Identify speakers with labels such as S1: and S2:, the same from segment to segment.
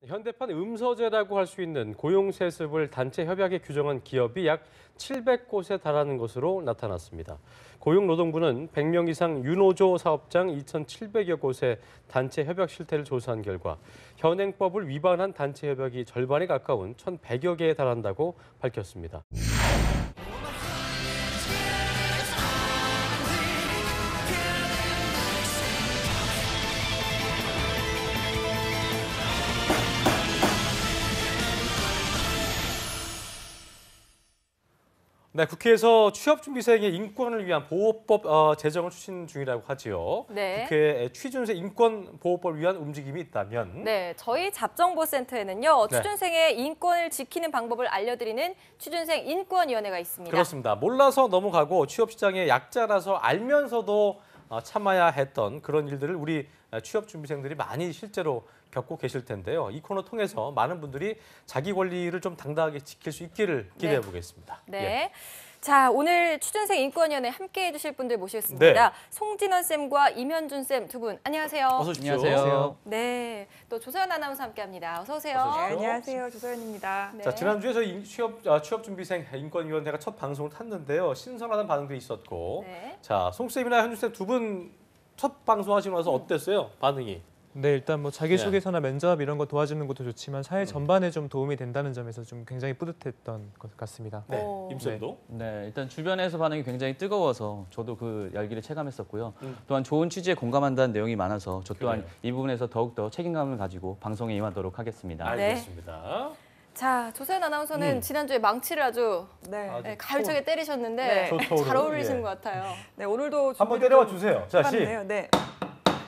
S1: 현대판 음서제라고 할 수 있는 고용세습을 단체 협약에 규정한 기업이 약 700곳에 달하는 것으로 나타났습니다. 고용노동부는 100명 이상 유노조 사업장 2,700여 곳의 단체 협약 실태를 조사한 결과 현행법을 위반한 단체 협약이 절반에 가까운 1,100여 개에 달한다고 밝혔습니다. 네, 국회에서 취업준비생의 인권을 위한 보호법 제정을 추진 중이라고 하지요.
S2: 네.
S1: 국회에 취준생 인권보호법을 위한 움직임이 있다면
S2: 네, 저희 잡정보센터에는요.
S1: 네.
S2: 취준생의 인권을 지키는 방법을 알려드리는 취준생 인권위원회가 있습니다.
S1: 그렇습니다. 몰라서 넘어가고 취업시장의 약자라서 알면서도 참아야 했던 그런 일들을 우리 취업준비생들이 많이 실제로 겪고 계실 텐데요. 이 코너 통해서 많은 분들이 자기 권리를 좀 당당하게 지킬 수 있기를 기대해 보겠습니다.
S2: 네.
S1: 예.
S2: 자, 오늘 취준생 인권위원회 함께해 주실 분들 모시겠습니다.
S1: 네.
S2: 송진원 쌤과 임현준 쌤 두 분 안녕하세요.
S1: 어서 오십시오.
S3: 안녕하세요.
S2: 네, 또 조서연 아나운서 함께합니다. 어서 오세요.
S1: 어서 오십시오.
S4: 네, 안녕하세요. 조서연입니다.
S2: 네.
S1: 자, 지난주에 저희 취업준비생 인권위원회가 첫 방송을 탔는데요. 신선하다는 반응도 있었고.
S2: 네.
S1: 자, 송쌤이나 현주쌤 두 분 첫 방송 하시고 나서 어땠어요? 반응이?
S3: 네, 일단 뭐 자기소개서나 면접 이런 거 도와주는 것도 좋지만 사회 전반에 좀 도움이 된다는 점에서 좀 굉장히 뿌듯했던 것 같습니다.
S1: 네,
S2: 오.
S1: 임쌤도?
S5: 네, 일단 주변에서 반응이 굉장히 뜨거워서 저도 그 열기를 체감했었고요. 또한 좋은 취지에 공감한다는 내용이 많아서 저 또한
S1: 그래요.
S5: 이 부분에서 더욱더 책임감을 가지고 방송에 임하도록 하겠습니다.
S1: 알겠습니다.
S2: 자, 조서연 아나운서는 지난주에 망치를 아주
S4: 네.
S1: 아주
S2: 가열차게 때리셨는데
S4: 네.
S1: 좋토로.
S2: 잘 어울리시는
S1: 예.
S2: 것 같아요.
S4: 네, 오늘도
S1: 한번
S4: 준비를
S1: 때려봐
S4: 좀
S1: 주세요. 자, 씨.
S4: 해봤는데요. 네.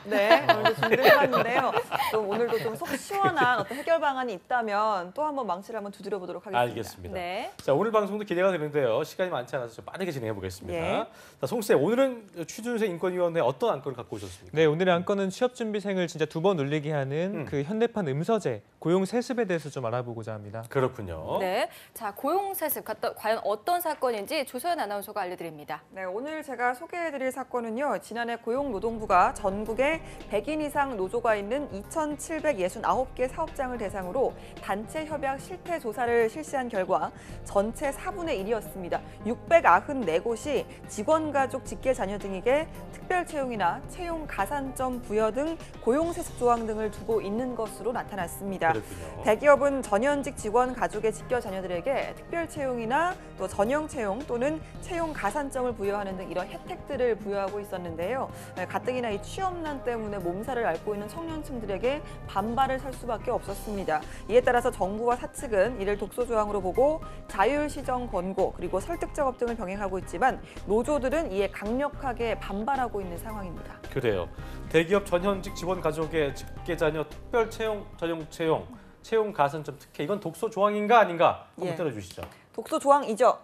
S4: 네, 오늘도 준비를 해봤는데요. 좀 오늘도 좀 속 시원한 어떤 해결 방안이 있다면 또 한번 망치를 한번 두드려 보도록 하겠습니다.
S1: 알겠습니다.
S2: 네.
S1: 자, 오늘 방송도 기대가 되는데요. 시간이 많지 않아서 좀 빠르게 진행해 보겠습니다.
S4: 예.
S1: 자, 송쌤, 오늘은 취준생 인권위원회 어떤 안건을 갖고 오셨습니까?
S3: 네, 오늘의 안건은 취업준비생을 진짜 두 번 울리게 하는 그 현대판 음서제, 고용세습에 대해서 좀 알아보고자 합니다.
S1: 그렇군요.
S2: 네. 자, 고용세습 과연 어떤 사건인지 조서연 아나운서가 알려드립니다.
S4: 네, 오늘 제가 소개해드릴 사건은요. 지난해 고용노동부가 전국에 100인 이상 노조가 있는 2,769개 사업장을 대상으로 단체 협약 실태 조사를 실시한 결과 전체 4분의 1이었습니다. 694곳이 직원 가족 직계 자녀 등에게 특별 채용이나 채용 가산점 부여 등 고용세습 조항 등을 두고 있는 것으로 나타났습니다.
S1: 그렇군요.
S4: 대기업은 전현직 직원 가족의 직계 자녀들에게 특별 채용이나 또 전형 채용 또는 채용 가산점을 부여하는 등 이런 혜택들을 부여하고 있었는데요. 가뜩이나 이 취업난 때문에 몸살을 앓고 있는 청년층들에게 반발을 살 수밖에 없었습니다. 이에 따라서 정부와 사측은 이를 독소 조항으로 보고 자율 시정 권고 그리고 설득 작업 등을 병행하고 있지만 노조들은 이에 강력하게 반발하고 있는 상황입니다.
S1: 그래요. 대기업 전현직 직원 가족의 직계 자녀 특별 채용, 전용 채용, 채용 가산점 특혜 이건 독소 조항인가 아닌가 한번
S4: 예.
S1: 때려주시죠.
S4: 독소 조항이죠.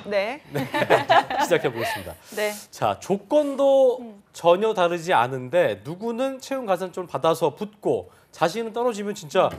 S4: 네.
S1: 시작해 보겠습니다.
S4: 네.
S1: 자, 조건도 전혀 다르지 않은데 누구는 채용 가산점을 받아서 붙고 자신은 떨어지면 진짜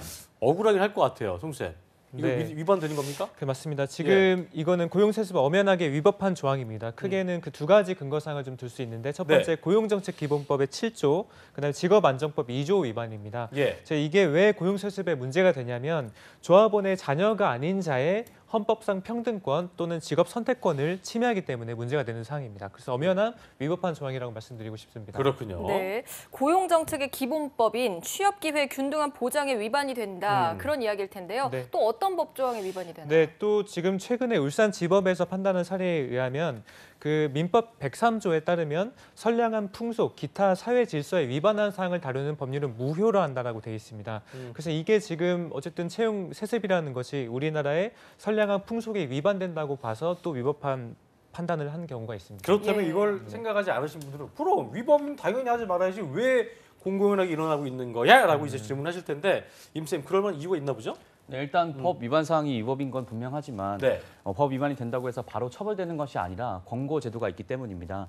S1: 억울하긴 할 것 같아요, 송쌤. 이거
S3: 네.
S1: 위반되는 겁니까?
S3: 그 맞습니다. 지금 이거는 고용세습을 엄연하게 위법한 조항입니다. 크게는 그 두 가지 근거사항을 좀 들 수 있는데 첫 번째 고용정책기본법의 7조, 그다음에 직업안정법 2조 위반입니다.
S1: 예.
S3: 이게 왜 고용세습에 문제가 되냐면 조합원의 자녀가 아닌 자의 헌법상 평등권 또는 직업 선택권을 침해하기 때문에 문제가 되는 사항입니다. 그래서 엄연한 위법한 조항이라고 말씀드리고 싶습니다.
S1: 그렇군요.
S2: 네, 고용정책의 기본법인 취업기회 균등한 보장에 위반이 된다 그런 이야기일 텐데요.
S3: 네.
S2: 또 어떤 법 조항에 위반이 되나요?
S3: 네, 또 지금 최근에 울산지법에서 판단한 사례에 의하면 그 민법 103조에 따르면 선량한 풍속, 기타 사회 질서에 위반한 사항을 다루는 법률은 무효로 한다라고 되어 있습니다. 그래서 이게 지금 어쨌든 채용 세습이라는 것이 우리나라의 선량한 풍속에 위반된다고 봐서 또 위법한 판단을 한 경우가 있습니다.
S1: 그렇다면
S2: 예.
S1: 이걸 생각하지 않으신 분들은 그럼 위법은 당연히 하지 말아야지 왜 공공연하게 일어나고 있는 거야? 라고 이제 질문하실 텐데 임쌤 그럴 만한 이유가 있나 보죠?
S5: 네, 일단 법 위반 사항이 위법인 건 분명하지만
S1: 네.
S5: 법 위반이 된다고 해서 바로 처벌되는 것이 아니라 권고 제도가 있기 때문입니다.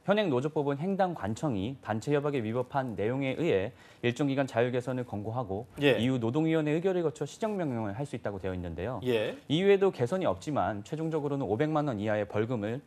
S5: 현행 노조법은 행당 관청이 단체 협약에 위법한 내용에 의해 일정 기간 자율 개선을 권고하고
S1: 예.
S5: 이후 노동위원회 의결을 거쳐 시정 명령을 할 수 있다고 되어 있는데요.
S1: 예.
S5: 이후에도 개선이 없지만 최종적으로는 500만 원 이하의 벌금을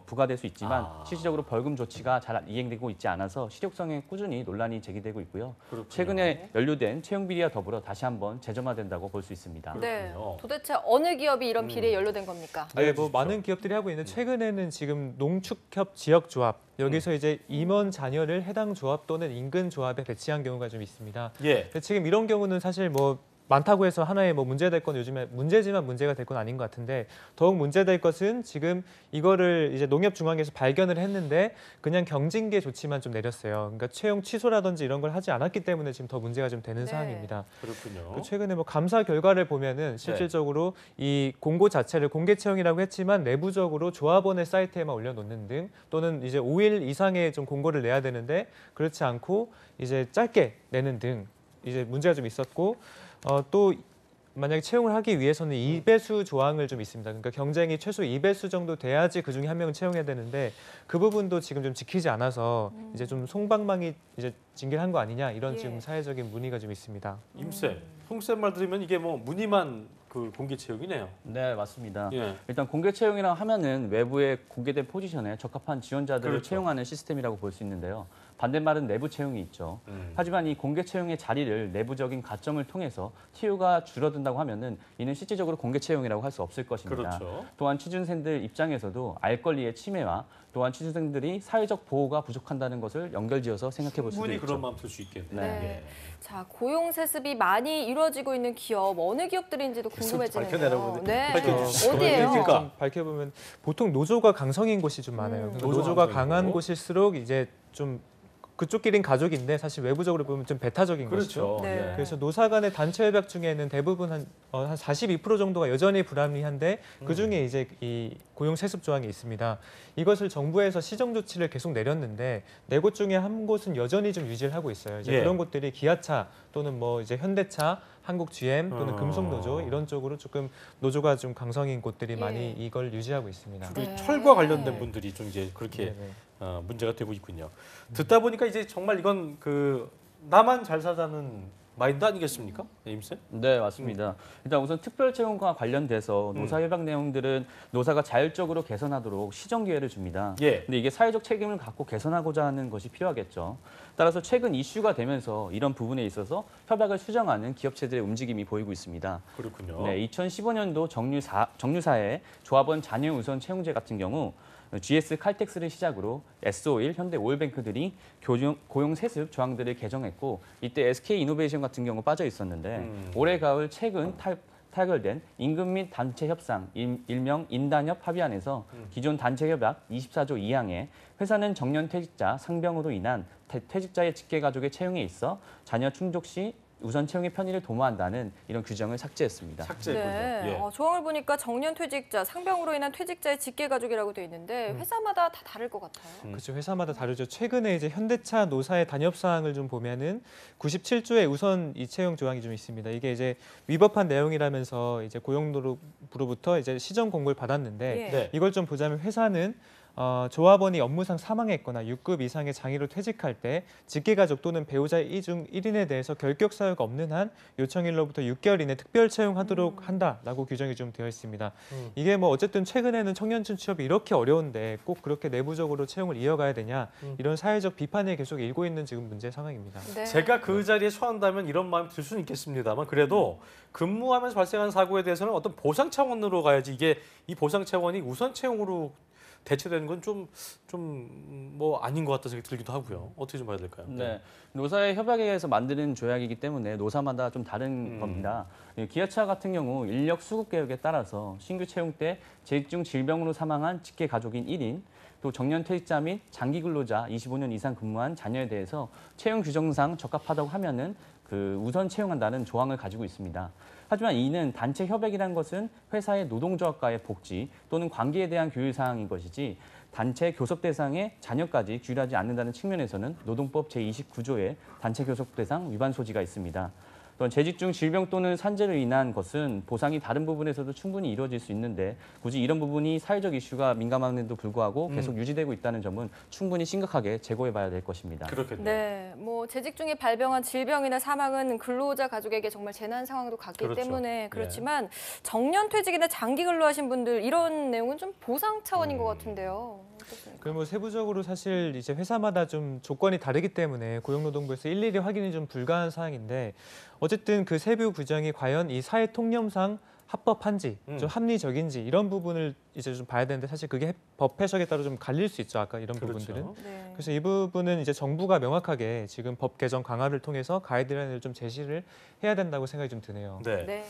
S5: 부과될 수 있지만
S1: 아.
S5: 실질적으로 벌금 조치가 잘 이행되고 있지 않아서 실효성에 꾸준히 논란이 제기되고 있고요.
S1: 그렇군요.
S5: 최근에 연루된 채용 비리와 더불어 다시 한번 재점화된다고 볼 수 있습니다.
S2: 네.
S1: 그렇군요.
S2: 도대체 어느 기업이 이런 비리에 연루된 겁니까?
S3: 네, 뭐
S1: 알려주십시오.
S3: 많은 기업들이 하고 있는 최근에는 지금 농축협 지역조합 여기서 이제 임원 자녀를 해당 조합 또는 인근 조합에 배치한 경우가 좀 있습니다.
S1: 예.
S3: 근데 지금 이런 경우는 사실 뭐 많다고 해서 하나의 뭐 문제될 건 요즘에 문제지만 문제가 될 건 아닌 것 같은데 더욱 문제될 것은 지금 이거를 이제 농협중앙에서 발견을 했는데 그냥 경징계 조치만 좀 내렸어요. 그러니까 채용 취소라든지 이런 걸 하지 않았기 때문에 지금 더 문제가 좀 되는
S2: 네.
S3: 상황입니다.
S1: 그렇군요.
S3: 그 최근에 뭐 감사 결과를 보면은 실질적으로 이 공고 자체를 공개 채용이라고 했지만 내부적으로 조합원의 사이트에만 올려놓는 등 또는 이제 5일 이상의 좀 공고를 내야 되는데 그렇지 않고 이제 짧게 내는 등 이제 문제가 좀 있었고 또 만약에 채용을 하기 위해서는 2배수 조항을 좀 있습니다. 그러니까 경쟁이 최소 2배수 정도 돼야지 그중에 한 명을 채용해야 되는데 그 부분도 지금 좀 지키지 않아서 이제 좀 송방망이 이제 징계를 한 거 아니냐 이런
S2: 예.
S3: 지금 사회적인 문의가 좀 있습니다.
S1: 임쌤, 홍쌤 말 들으면 이게 뭐 무늬만 그 공개 채용이네요.
S5: 네, 맞습니다.
S1: 예.
S5: 일단 공개 채용이라고 하면은 외부에 공개된 포지션에 적합한 지원자들을
S1: 그렇죠.
S5: 채용하는 시스템이라고 볼 수 있는데요. 반대말은 내부 채용이 있죠. 하지만 이 공개 채용의 자리를 내부적인 가점을 통해서 TU가 줄어든다고 하면은 이는 실질적으로 공개 채용이라고 할 수 없을 것입니다.
S1: 그렇죠.
S5: 또한 취준생들 입장에서도 알 권리의 침해와 또한 취준생들이 사회적 보호가 부족한다는 것을 연결지어서 생각해 볼 수도
S1: 충분히
S5: 있죠.
S1: 그런 마음 들 수 있겠네요.
S2: 네. 자, 고용 세습이 많이 이루어지고 있는 기업 어느 기업들인지도 궁금해지는데요.
S1: 밝혀내라고
S2: 네.
S1: 밝혀주시죠.
S2: 어디예요?
S1: 어디입니까?
S3: 좀 밝혀보면 보통 노조가 강성인 곳이 좀 많아요. 그러니까
S1: 노조
S3: 노조가
S1: 강성이고.
S3: 강한 곳일수록 이제 좀 그쪽끼리는 가족인데 사실 외부적으로 보면 좀 배타적인 것이죠.
S1: 그렇죠.
S2: 네.
S1: 예.
S3: 그래서 노사 간의 단체 협약 중에는 대부분 한 42% 정도가 여전히 불합리한데 그중에 이제 이 고용 세습 조항이 있습니다. 이것을 정부에서 시정 조치를 계속 내렸는데 네 곳 중에 한 곳은 여전히 좀 유지를 하고 있어요. 이제
S1: 예.
S3: 그런 곳들이 기아차 또는 뭐 이제 현대차, 한국 GM 또는 금속노조 이런 쪽으로 조금 노조가 좀 강성인 곳들이
S2: 예.
S3: 많이 이걸 유지하고 있습니다.
S1: 그
S2: 네.
S1: 철과 관련된 분들이 좀 이제 그렇게
S3: 네네.
S1: 문제가 되고 있군요. 듣다 보니까 이제 정말 이건 그 나만 잘 사자는 마인드 아니겠습니까, 임쌤?
S5: 네, 맞습니다. 일단 우선 특별 채용과 관련돼서 노사 협약 내용들은 노사가 자율적으로 개선하도록 시정 기회를 줍니다.
S1: 예.
S5: 근데 이게 사회적 책임을 갖고 개선하고자 하는 것이 필요하겠죠. 따라서 최근 이슈가 되면서 이런 부분에 있어서 협약을 수정하는 기업체들의 움직임이 보이고 있습니다.
S1: 그렇군요.
S5: 네, 2015년도 정유사의 조합원 자녀 우선 채용제 같은 경우 GS 칼텍스를 시작으로 S51, 현대 오일뱅크들이 고용 세습 조항들을 개정했고 이때 SK 이노베이션 같은 경우 빠져 있었는데 올해 가을 최근 타결된 임금 및 단체 협상, 일명 인단협 합의안에서 기존 단체 협약 24조 2항에 회사는 정년 퇴직자 상병으로 인한 퇴직자의 직계 가족의 채용에 있어 자녀 충족 시 우선 채용의 편의를 도모한다는 이런 규정을 삭제했습니다.
S1: 삭제군요.
S2: 네.
S1: 예.
S2: 조항을 보니까 정년 퇴직자, 상병으로 인한 퇴직자의 직계 가족이라고 돼 있는데 회사마다 다 다를 것 같아요.
S3: 그렇죠. 회사마다 다르죠. 최근에 이제 현대차 노사의 단협 사항을 좀 보면은 97조에 우선 이 채용 조항이 좀 있습니다. 이게 이제 위법한 내용이라면서 이제 고용노조부로부터 이제 시정 공고를 받았는데
S2: 예.
S1: 네.
S3: 이걸 좀 보자면 회사는 조합원이 업무상 사망했거나 6급 이상의 장애로 퇴직할 때 직계가족 또는 배우자 이중 1인에 대해서 결격 사유가 없는 한 요청일로부터 6개월 이내 특별 채용하도록 한다라고 규정이 좀 되어 있습니다. 이게 뭐 어쨌든 최근에는 청년층 취업이 이렇게 어려운데 꼭 그렇게 내부적으로 채용을 이어가야 되냐 이런 사회적 비판이 계속 일고 있는 지금 문제 상황입니다.
S2: 네.
S1: 제가 그 자리에 처한다면 이런 마음이 들 수는 있겠습니다만 그래도 근무하면서 발생한 사고에 대해서는 어떤 보상 차원으로 가야지 이게 이 보상 차원이 우선 채용으로 대체되는 건 좀 뭐 아닌 것 같다는 생각이 들기도 하고요. 어떻게 좀 봐야 될까요?
S5: 네, 노사의 협약에 의해서 만드는 조약이기 때문에 노사마다 좀 다른 겁니다. 기아차 같은 경우 인력 수급 계획에 따라서 신규 채용 때 재직 중 질병으로 사망한 직계 가족인 1인, 또 정년 퇴직자 및 장기 근로자 25년 이상 근무한 자녀에 대해서 채용 규정상 적합하다고 하면은 그 우선 채용한다는 조항을 가지고 있습니다. 하지만 이는 단체 협약이라는 것은 회사의 노동조합과의 복지 또는 관계에 대한 규율 사항인 것이지 단체 교섭 대상의 자녀까지 규율하지 않는다는 측면에서는 노동법 제29조의 단체 교섭 대상 위반 소지가 있습니다. 또한 재직 중 질병 또는 산재로 인한 것은 보상이 다른 부분에서도 충분히 이루어질 수 있는데 굳이 이런 부분이 사회적 이슈가 민감함에도 불구하고 계속 유지되고 있다는 점은 충분히 심각하게 재고해봐야 될 것입니다.
S1: 그렇겠네요.
S2: 네, 뭐 재직 중에 발병한 질병이나 사망은 근로자 가족에게 정말 재난 상황도 같기
S1: 그렇죠.
S2: 때문에 그렇지만 정년퇴직이나 장기 근로하신 분들 이런 내용은 좀 보상 차원인 것 같은데요. 어떻습니까?
S3: 그 뭐 세부적으로 사실 이제 회사마다 좀 조건이 다르기 때문에 고용노동부에서 일일이 확인이 좀 불가한 사항인데 어쨌든 그 세부 규정이 과연 이 사회 통념상 합법한지 좀 합리적인지 이런 부분을 이제 좀 봐야 되는데 사실 그게 법 해석에 따라 좀 갈릴 수 있죠. 아까 이런
S1: 그렇죠.
S3: 부분들은.
S2: 네.
S3: 그래서 이 부분은 이제 정부가 명확하게 지금 법 개정 강화를 통해서 가이드라인을 좀 제시를 해야 된다고 생각이 좀 드네요.
S1: 네.
S2: 네.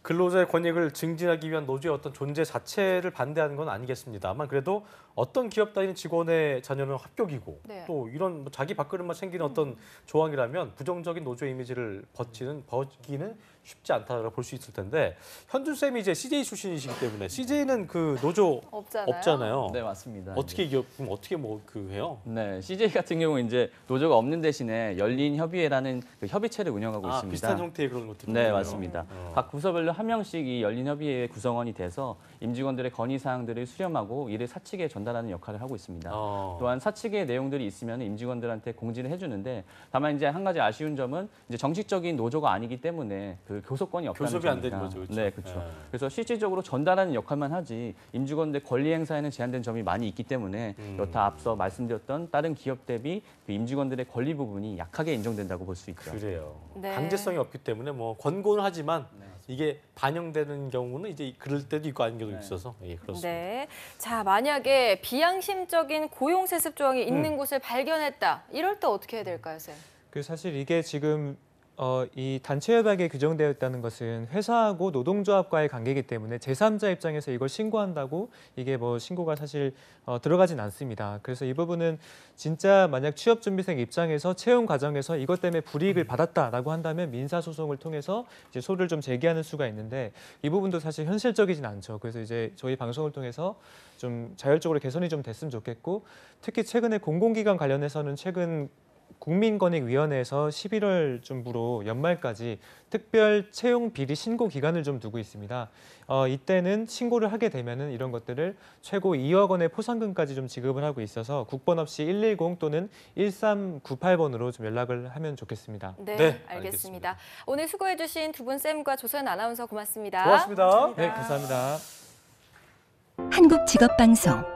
S1: 근로자의 권익을 증진하기 위한 노조의 어떤 존재 자체를 반대하는 건 아니겠습니다만 그래도 어떤 기업 다니는 직원의 자녀는 합격이고
S2: 네.
S1: 또 이런 뭐 자기 밥그릇만 챙기는 어떤 조항이라면 부정적인 노조 이미지를 벗기는 쉽지 않다고 볼 수 있을 텐데 현준 쌤이 이제 CJ 출신이시기 때문에 CJ는 그 노조 없잖아요.
S5: 네, 맞습니다.
S1: 그럼 어떻게 뭐 그 해요?
S5: 네, CJ 같은 경우 이제 노조가 없는 대신에 열린 협의회라는 그 협의체를 운영하고 있습니다.
S1: 비슷한 형태의 그런 것들.
S5: 네, 맞습니다. 각 부서별로 한 명씩 이 열린 협의회 구성원이 돼서 임직원들의 건의 사항들을 수렴하고 이를 사측에 전달하는 역할을 하고 있습니다. 또한 사측의 내용들이 있으면 임직원들한테 공지를 해주는데 다만 이제 한 가지 아쉬운 점은 이제 정식적인 노조가 아니기 때문에 그 교섭권이 없다는
S1: 교섭이 안 되는
S5: 점입니다.
S1: 거죠, 그렇죠?
S5: 네, 그렇죠.
S1: 네.
S5: 그래서 실질적으로 전달하는 역할만 하지 임직원들 권리 행사에는 제한된 점이 많이 있기 때문에 여타 앞서 말씀드렸던 다른 기업 대비 그 임직원들의 권리 부분이 약하게 인정된다고 볼 수 있죠.
S1: 그래요.
S2: 네.
S1: 강제성이 없기 때문에 뭐 권고는 하지만 이게 반영되는 경우는 이제 그럴 때도 있고 아닌 경우도 있어서 예, 그렇습니다.
S2: 네. 자, 만약에 비양심적인 고용 세습 조항이 있는 곳을 발견했다. 이럴 때 어떻게 해야 될까요, 쌤?
S3: 그 사실 이게 지금 이 단체 협약에 규정되어 있다는 것은 회사하고 노동조합과의 관계이기 때문에 제3자 입장에서 이걸 신고한다고 이게 뭐 신고가 사실 들어가진 않습니다. 그래서 이 부분은 진짜 만약 취업준비생 입장에서 채용 과정에서 이것 때문에 불이익을 받았다라고 한다면 민사소송을 통해서 이제 소를 좀 제기하는 수가 있는데 이 부분도 사실 현실적이진 않죠. 그래서 이제 저희 방송을 통해서 좀 자율적으로 개선이 좀 됐으면 좋겠고 특히 최근에 공공기관 관련해서는 최근 국민권익위원회에서 11월 중부로 연말까지 특별 채용 비리 신고 기간을 좀 두고 있습니다. 이때는 신고를 하게 되면은 이런 것들을 최고 2억 원의 포상금까지 좀 지급을 하고 있어서 국번 없이 110 또는 1398번으로 좀 연락을 하면 좋겠습니다.
S2: 네,
S1: 네,
S2: 알겠습니다. 오늘 수고해주신 두 분 쌤과 조선 아나운서 고맙습니다.
S1: 고맙습니다.
S3: 네, 감사합니다.
S6: 한국직업방송